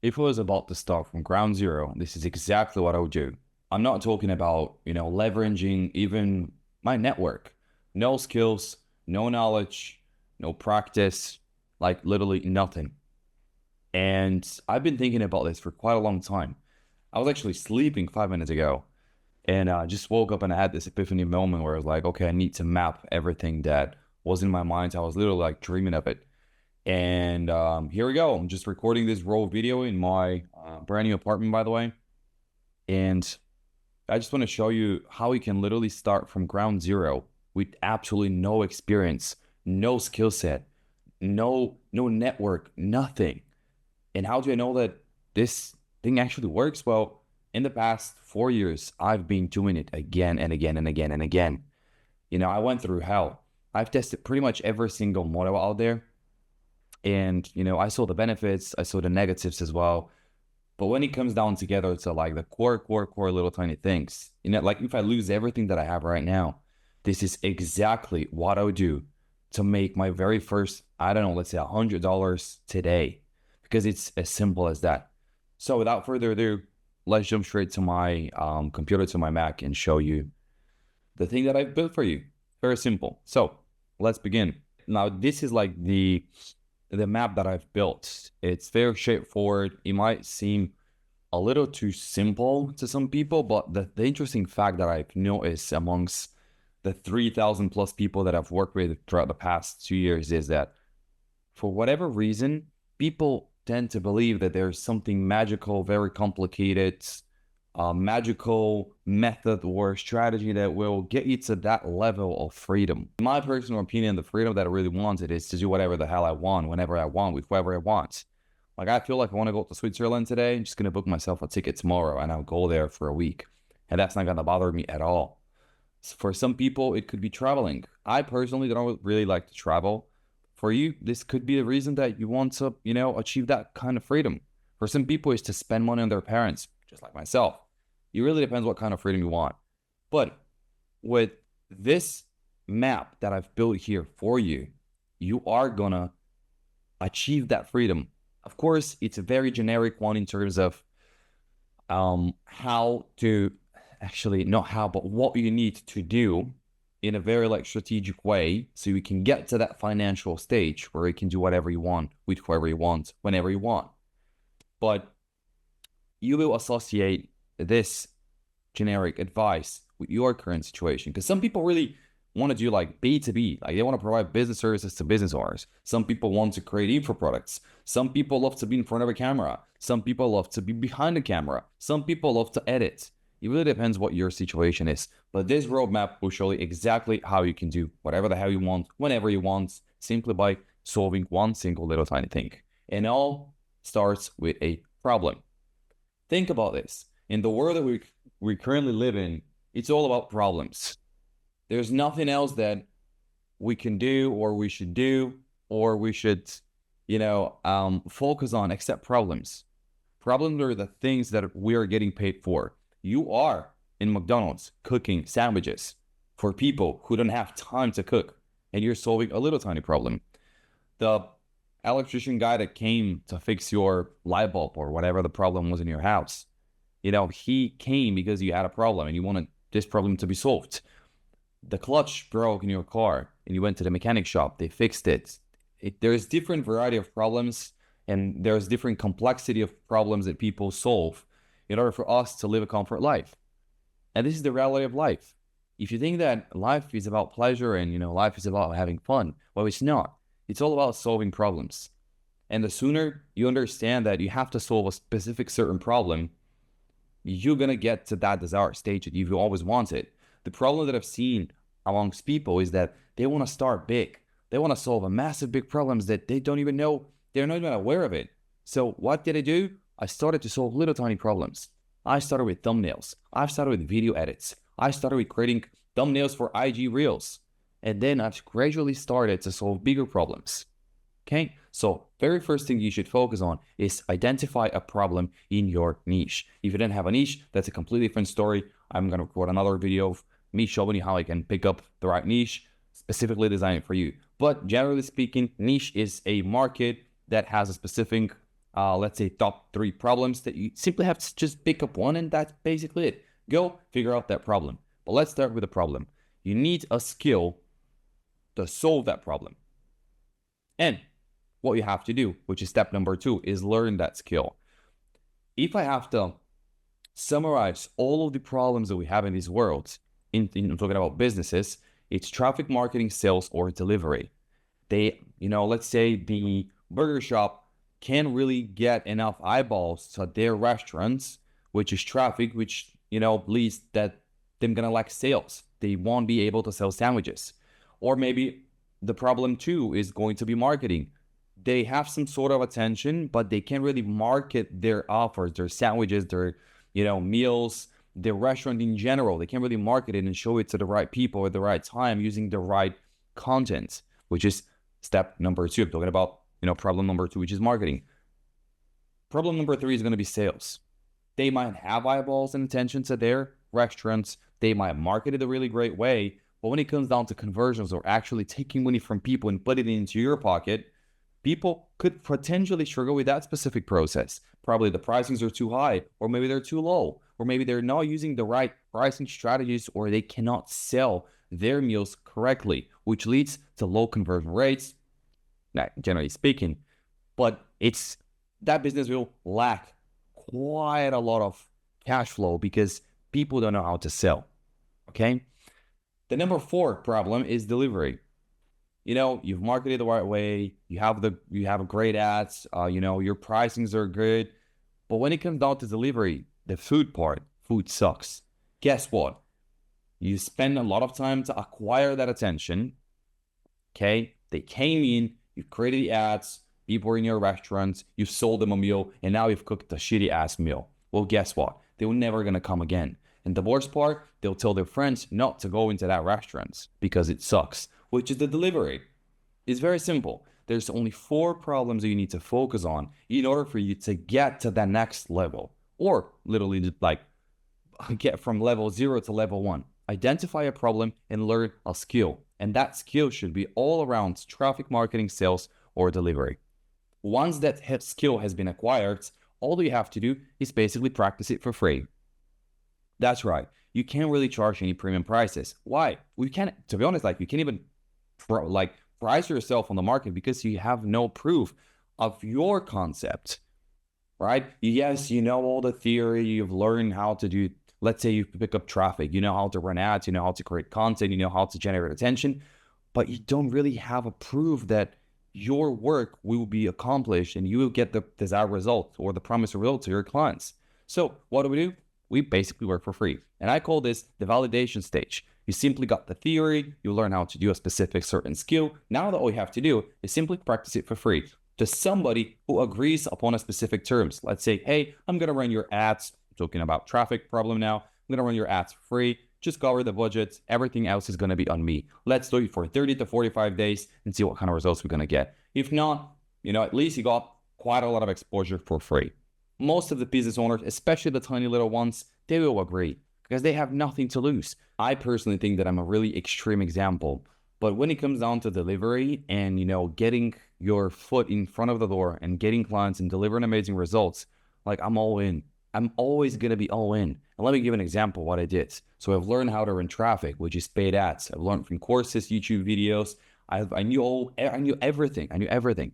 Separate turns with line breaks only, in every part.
If I was about to start from ground zero, this is exactly what I would do. I'm not talking about, leveraging even my network. No skills, no knowledge, no practice, like literally nothing. And I've been thinking about this for quite a long time. I was actually sleeping 5 minutes ago and just woke up and I had this epiphany moment where I was like, okay, I need to map everything that was in my mind. I was literally like dreaming of it. And here we go. I'm just recording this raw video in my brand new apartment, by the way. And I just want to show you how you can literally start from ground zero with absolutely no experience, no skill set, no network, nothing. And how do I know that this thing actually works? Well, in the past 4 years, I've been doing it again and again and again and again. I went through hell. I've tested pretty much every single model out there. And, I saw the benefits, I saw the negatives as well. But when it comes down together to like the core little tiny things, like if I lose everything that I have right now, this is exactly what I would do to make my very first, I don't know, let's say $100 today, because it's as simple as that. So without further ado, let's jump straight to my computer, to my Mac, and show you the thing that I've built for you. Very simple. So let's begin. Now, this is like the map that I've built. It's very straightforward. It might seem a little too simple to some people, but the interesting fact that I've noticed amongst the 3,000 plus people that I've worked with throughout the past 2 years is that for whatever reason, people tend to believe that there's something magical, very complicated, magical method or strategy that will get you to that level of freedom. In my personal opinion, the freedom that I really wanted is to do whatever the hell I want, whenever I want, with whoever I want. Like, I feel like I want to go to Switzerland today. I'm just going to book myself a ticket tomorrow and I'll go there for a week. And that's not going to bother me at all. For some people, it could be traveling. I personally don't really like to travel. For you, this could be the reason that you want to, achieve that kind of freedom. For some people, it's to spend money on their parents, just like myself. It really depends what kind of freedom you want. But with this map that I've built here for you, you are gonna achieve that freedom. Of course, it's a very generic one in terms of how to actually not how, but what you need to do in a very like strategic way so you can get to that financial stage where you can do whatever you want with whoever you want, whenever you want. But you will associate this generic advice with your current situation because some people really want to do like B2B, like they want to provide business services to business owners. Some people want to create info products. Some people love to be in front of a camera. Some people love to be behind the camera. Some people love to edit. It really depends what your situation is. But this roadmap will show you exactly how you can do whatever the hell you want, whenever you want, simply by solving one single little tiny thing. And all starts with a problem. Think about this. In the world that we currently live in, it's all about problems. There's nothing else that we can do or we should do or we should, focus on except problems. Problems are the things that we are getting paid for. You are in McDonald's cooking sandwiches for people who don't have time to cook, and you're solving a little tiny problem. The electrician guy that came to fix your light bulb or whatever the problem was in your house, he came because you had a problem and you wanted this problem to be solved. The clutch broke in your car and you went to the mechanic shop, they fixed it. There's different variety of problems and there's different complexity of problems that people solve in order for us to live a comfort life. And this is the reality of life. If you think that life is about pleasure and life is about having fun, well, it's not. It's all about solving problems. And the sooner you understand that you have to solve a specific certain problem, you're going to get to that desired stage that you've always wanted. The problem that I've seen amongst people is that they want to start big. They want to solve a massive big problems that they don't even know. They're not even aware of it. So what did I do? I started to solve little tiny problems. I started with thumbnails. I started with video edits. I started with creating thumbnails for IG Reels. And then I've gradually started to solve bigger problems. Okay, so very first thing you should focus on is identify a problem in your niche. If you don't have a niche, that's a completely different story. I'm going to record another video of me showing you how I can pick up the right niche, specifically designed for you. But generally speaking, niche is a market that has a specific let's say top 3 problems that you simply have to just pick up one, and that's basically it. Go figure out that problem. But let's start with the problem. You need a skill to solve that problem. And what you have to do, which is step number 2, is learn that skill. If I have to summarize all of the problems that we have in this world, in talking about businesses, it's traffic marketing, sales, or delivery. They, let's say the burger shop can't really get enough eyeballs to their restaurants, which is traffic, which, leads that they're gonna lack sales. They won't be able to sell sandwiches. Or maybe the problem too is going to be marketing. They have some sort of attention, but they can't really market their offers, their sandwiches, their, meals, their restaurant in general. They can't really market it and show it to the right people at the right time using the right content, which is step number 2. I'm talking about, problem number 2, which is marketing. Problem number 3 is going to be sales. They might have eyeballs and attention to their restaurants. They might market it a really great way. But when it comes down to conversions or actually taking money from people and putting it into your pocket, people could potentially struggle with that specific process. Probably the pricings are too high, or maybe they're too low, or maybe they're not using the right pricing strategies, or they cannot sell their meals correctly, which leads to low conversion rates, generally speaking. But that business will lack quite a lot of cash flow because people don't know how to sell. Okay. The number 4 problem is delivery. You've marketed the right way. You have great ads. Your pricings are good. But when it comes down to delivery, the food sucks. Guess what? You spend a lot of time to acquire that attention. Okay. They came in, you've created the ads, people are in your restaurants, you've sold them a meal, and now you've cooked a shitty ass meal. Well, guess what? They were never going to come again. And the worst part, they'll tell their friends not to go into that restaurant because it sucks, which is the delivery. It's very simple. There's only 4 problems that you need to focus on in order for you to get to that next level, or literally like get from level 0 to level 1. Identify a problem and learn a skill. And that skill should be all around traffic marketing, sales, or delivery. Once that skill has been acquired, all you have to do is basically practice it for free. That's right. You can't really charge any premium prices. Why? We can't, to be honest, you can't even price yourself on the market because you have no proof of your concept, right? Yes, you know all the theory, you've learned how to do, let's say you pick up traffic, you know how to run ads, you know how to create content, you know how to generate attention, but you don't really have a proof that your work will be accomplished and you will get the desired result or the promised result to your clients. So what do? We basically work for free. And I call this the validation stage. You simply got the theory, you learn how to do a specific certain skill. Now that all you have to do is simply practice it for free to somebody who agrees upon a specific terms. Let's say, hey, I'm going to run your ads. I'm talking about traffic problem now. I'm going to run your ads for free. Just cover the budget. Everything else is going to be on me. Let's do it for 30 to 45 days and see what kind of results we're going to get. If not, at least you got quite a lot of exposure for free. Most of the business owners, especially the tiny little ones, they will agree because they have nothing to lose. I personally think that I'm a really extreme example, but when it comes down to delivery and, getting your foot in front of the door and getting clients and delivering amazing results, I'm all in. I'm always going to be all in. And let me give an example of what I did. So I've learned how to run traffic, which is paid ads. I've learned from courses, YouTube videos. I knew everything,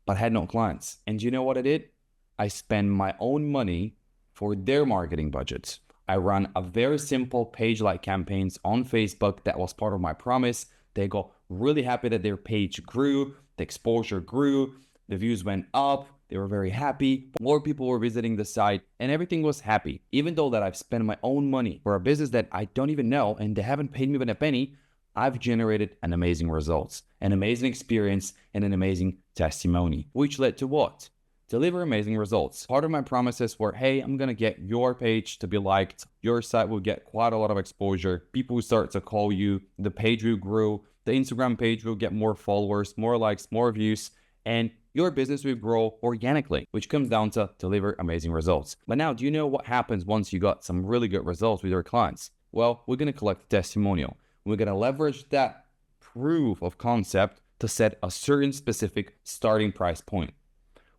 but I had no clients. And you know what I did? I spend my own money for their marketing budgets. I ran a very simple page-like campaigns on Facebook that was part of my promise. They got really happy that their page grew, the exposure grew, the views went up, they were very happy. More people were visiting the site and everything was happy. Even though that I've spent my own money for a business that I don't even know and they haven't paid me even a penny, I've generated an amazing results, an amazing experience, and an amazing testimony, which led to what? Deliver amazing results. Part of my promises were, hey, I'm going to get your page to be liked. Your site will get quite a lot of exposure. People will start to call you. The page will grow. The Instagram page will get more followers, more likes, more views, and your business will grow organically, which comes down to deliver amazing results. But now, do you know what happens once you got some really good results with your clients? Well, we're going to collect a testimonial. We're going to leverage that proof of concept to set a certain specific starting price point.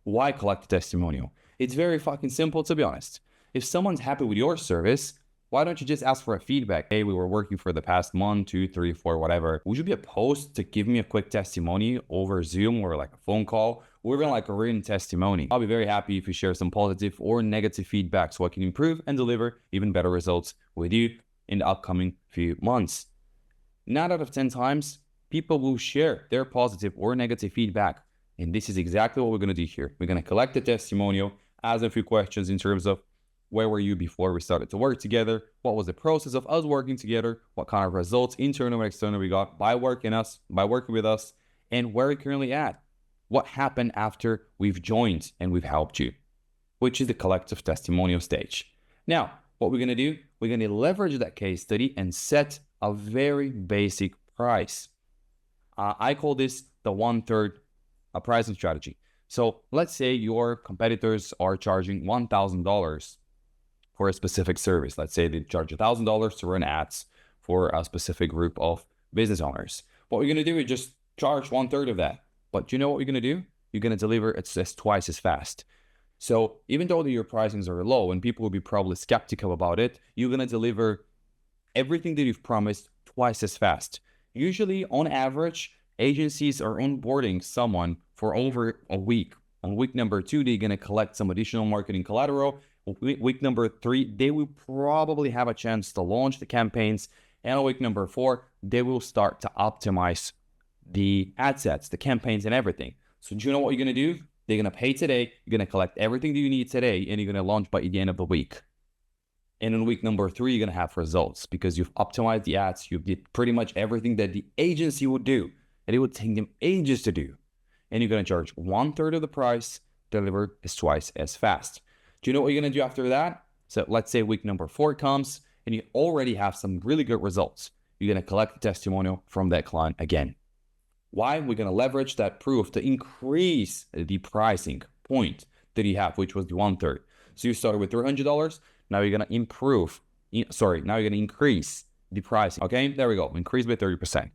Why collect a testimonial? It's very fucking simple, to be honest. If someone's happy with your service, why don't you just ask for a feedback? Hey, we were working for the past month, 2, 3, 4, whatever. Would you be opposed to give me a quick testimony over Zoom or like a phone call or even like a written testimony? I'll be very happy if you share some positive or negative feedback so I can improve and deliver even better results with you in the upcoming few months. 9 out of 10 times, people will share their positive or negative feedback. And this is exactly what we're going to do here. We're going to collect the testimonial, ask a few questions in terms of where were you before we started to work together? What was the process of us working together? What kind of results, internal and external, we got by working with us, and where we're currently at? What happened after we've joined and we've helped you, which is the collective testimonial stage. Now, what we're going to do, we're going to leverage that case study and set a very basic price. I call this the 1/3 pricing strategy. So let's say your competitors are charging $1,000 for a specific service. Let's say they charge $1,000 to run ads for a specific group of business owners. What we're going to do is just charge 1/3 of that. But you know what we're going to do? You're going to deliver it just twice as fast. So even though your pricings are low and people will be probably skeptical about it, you're going to deliver everything that you've promised twice as fast. Usually, on average, agencies are onboarding someone for over a week. On week number 2, they're going to collect some additional marketing collateral. Week number 3, they will probably have a chance to launch the campaigns. And on week number 4, they will start to optimize the ad sets, the campaigns, and everything. So do you know what you're going to do? They're going to pay today. You're going to collect everything that you need today, and you're going to launch by the end of the week. And in week number 3, you're going to have results because you've optimized the ads. You did pretty much everything that the agency would do, and it would take them ages to do. And you're going to charge 1/3 of the price, deliver is twice as fast. Do you know what you're going to do after that? So let's say week number 4 comes and you already have some really good results. You're going to collect the testimonial from that client again. Why? We're going to leverage that proof to increase the pricing point that you have, which was the 1/3. So you started with $300. Now you're going to now you're going to increase the pricing. Okay, there we go. Increase by 30%.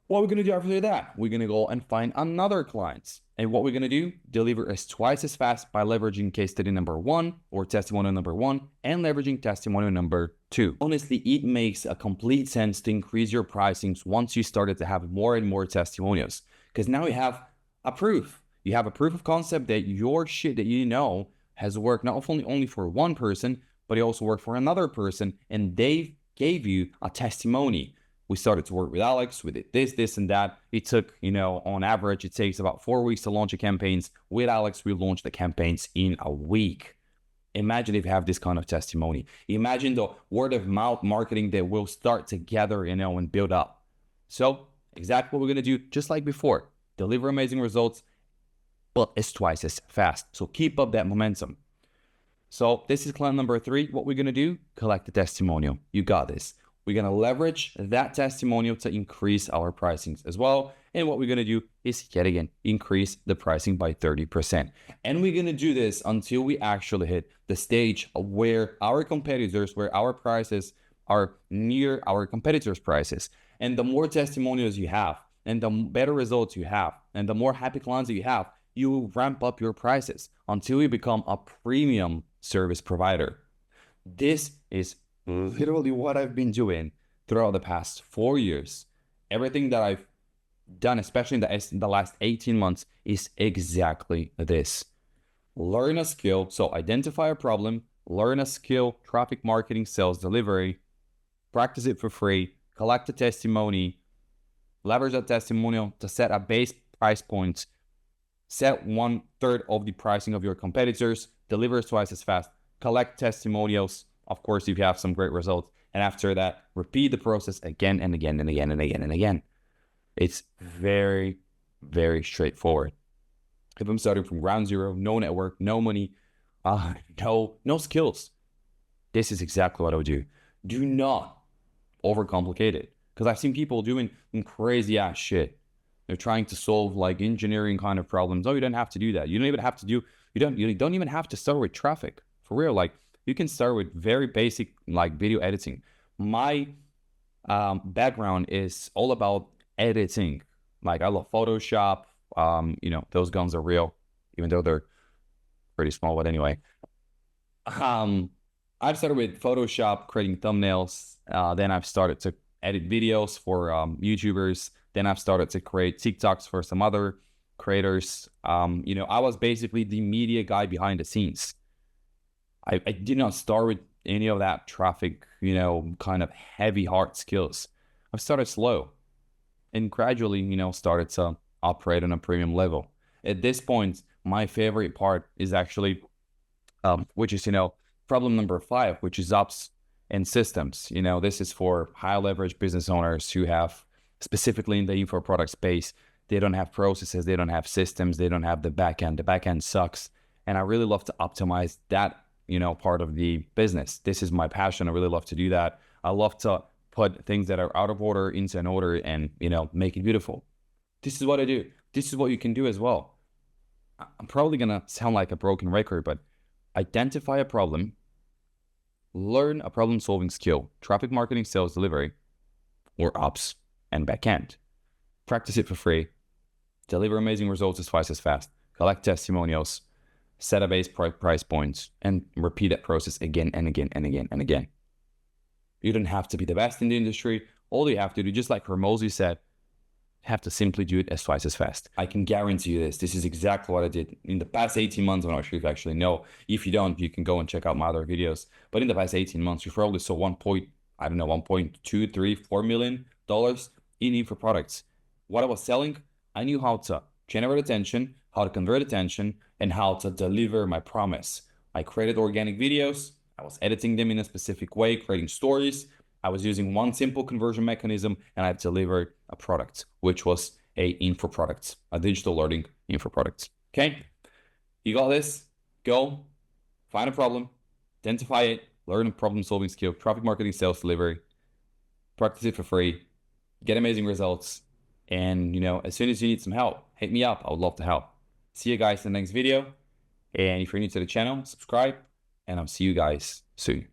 What we're going to do after that, we're going to go and find another client. And what we're going to do, deliver us twice as fast by leveraging case study number 1 or testimonial number 1 and leveraging testimonial number 2. Honestly, it makes a complete sense to increase your pricings once you started to have more and more testimonials. Because now you have a proof. You have a proof of concept that your shit that you know has worked not only for one person, but it also worked for another person. And they gave you a testimony. We started to work with Alex. We did this, and that. It took, on average, it takes about 4 weeks to launch the campaigns. With Alex, we launched the campaigns in a week. Imagine if you have this kind of testimony. Imagine the word of mouth marketing that will start to gather, and build up. So exactly what we're going to do, just like before, deliver amazing results, but it's twice as fast. So keep up that momentum. So this is client number 3. What we're going to do, collect the testimonial. You got this. We're going to leverage that testimonial to increase our pricings as well. And what we're going to do is, yet again, increase the pricing by 30%. And we're going to do this until we actually hit the stage where our competitors, where our prices are near our competitors' prices. And the more testimonials you have, and the better results you have, and the more happy clients that you have, you will ramp up your prices until you become a premium service provider. This is literally what I've been doing throughout the past 4 years. Everything that I've done, especially in the last 18 months, is exactly this. Learn a skill. So identify a problem, learn a skill, traffic marketing, sales, delivery, practice it for free, collect a testimony, leverage that testimonial to set a base price point, set 1/3 of the pricing of your competitors, deliver twice as fast, collect testimonials, of course, if you have some great results. And after that, repeat the process again and again and again and again and again. It's very, very straightforward. If I'm starting from ground zero, no network, no money, no skills, this is exactly what I would do. Do not overcomplicate it. Because I've seen people doing crazy ass shit. They're trying to solve like engineering kind of problems. No, you don't have to do that. You don't even have to start with traffic. For real, like, you can start with very basic like video editing. My background is all about editing. Like, I love Photoshop. Those guns are real. even though they're pretty small. But anyway, um, I've started with Photoshop, creating thumbnails. Then I've started to edit videos for YouTubers. Then I've started to create TikToks for some other creators. I was basically the media guy behind the scenes. I did not start with any of that traffic, kind of heavy hard skills. I've started slow and gradually, started to operate on a premium level. At this point, my favorite part is actually, which is, problem number 5, which is ops and systems. This is for high leverage business owners who have, specifically in the info product space, they don't have processes, they don't have systems, they don't have the back end. The back end sucks. And I really love to optimize that, part of the business. This is my passion. I really love to do that. I love to put things that are out of order into an order and, make it beautiful. This is what I do. This is what you can do as well. I'm probably going to sound like a broken record, but identify a problem, learn a problem solving skill, traffic marketing, sales, delivery, or ops and backend. Practice it for free, deliver amazing results as twice as fast, collect testimonials, set a base price points, and repeat that process again and again and again and again. You don't have to be the best in the industry. All you have to do, just like Hormozy said, have to simply do it as twice as fast. I can guarantee you this. This is exactly what I did in the past 18 months. I'm not sure if you actually know. If you don't, you can go and check out my other videos. But in the past 18 months, you probably saw $1.2, 3, $4 million in info products. What I was selling, I knew how to generate attention, how to convert attention, and how to deliver my promise. I created organic videos. I was editing them in a specific way, creating stories. I was using one simple conversion mechanism, and I delivered a product, which was a info product, a digital learning info product. Okay, you got this. Go find a problem, identify it, learn a problem solving skill, traffic marketing, sales, delivery, practice it for free, get amazing results. And, as soon as you need some help, hit me up. I would love to help. See you guys in the next video. And if you're new to the channel, subscribe, and I'll see you guys soon.